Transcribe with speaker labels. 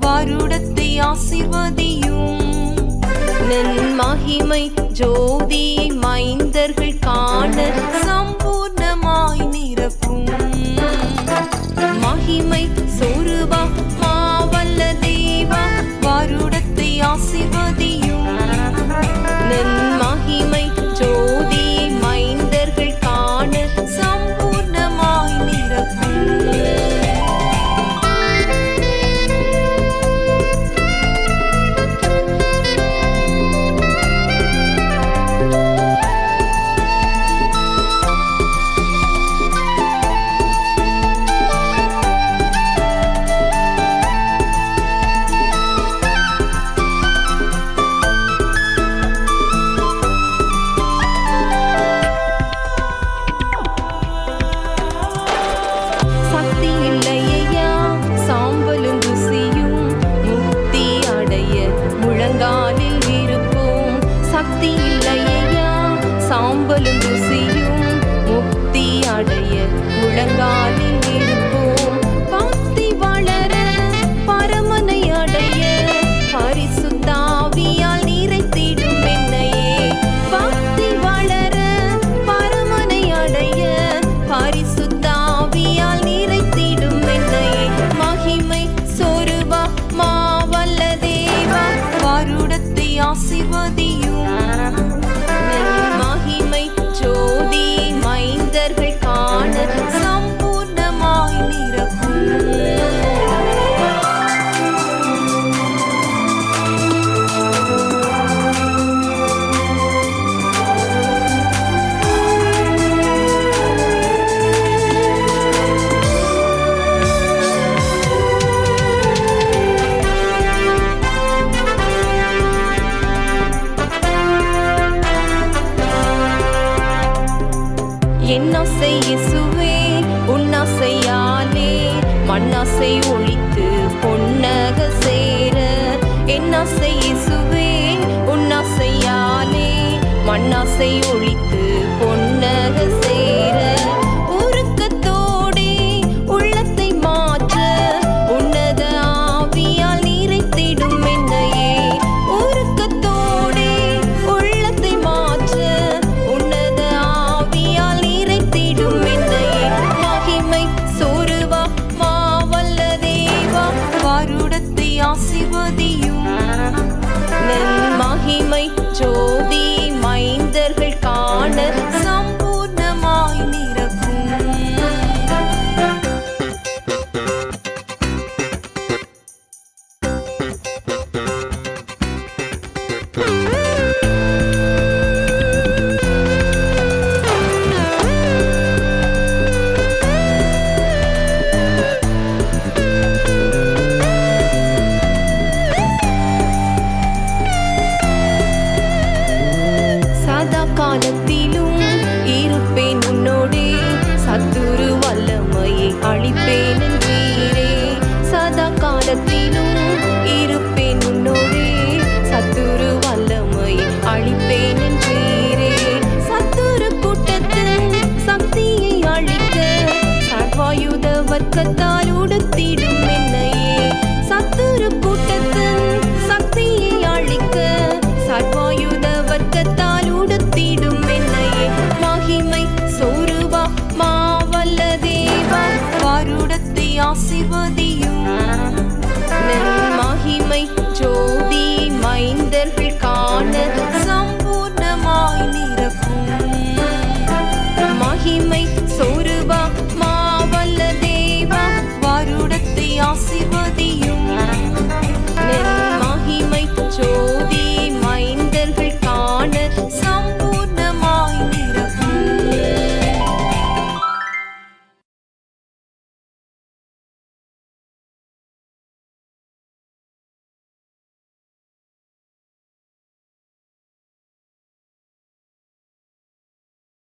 Speaker 1: வருடத்தை ஆசீர்வதியும் நின் மகிமை ஜோதியை மைந்தர்கள் காண சம்பூர்ணமாய் நிரப்பும். மகிமை சொருபா மாவல்ல தேவா வருடத்தை ஆசீர்வதியும் நின் மகிமை ஜோதியை மைந்தர்கள் காண சம்பூர்ணமாய் நிரப்பும். சக்தி இல்லையா சாம்பலும் ருசியும் முக்தி அடைய முழங்காலில் இருப்போம். பக்தி வளர பரமனை அடைய பரிசுத்தாவியால் நிறைத்திடும் என்னையே. பக்தி வளர பரமனை அடைய பரிசுத்தாவியால் நிறைத்திடும் என்னையே. மகிமை சொருபா மாவல்ல தேவா வருடத்தை ஆசீர்வதியும் மகிமை ஜோதி மைந்தர்கள் காண சம்பூர்ணமாய் நிரப்பும். என்னாசை இயேசுவே உன்னாசையாலே மண்ணாசை ஒழித்து பொன்னக சேர. என்னாசை இயேசுவே உன்னாசையாலே மண்ணாசை ஒழித்து பொன்னக சேர. உருக்கத்தோடே உள்ளத்தை மாற்ற உன்னத ஆவியால் நிறைத்திடும் என்னையே. உருக்கத்தோடே உள்ளத்தை மாற்ற உன்னத ஆவியால் நிறைத்திடும் என்னையே. மகிமை சொருபா மாவல்ல தேவா வருடத்தை ஆசீர்வதியும் நின் மகிமை ஜோதி மைந்தர்கள் காண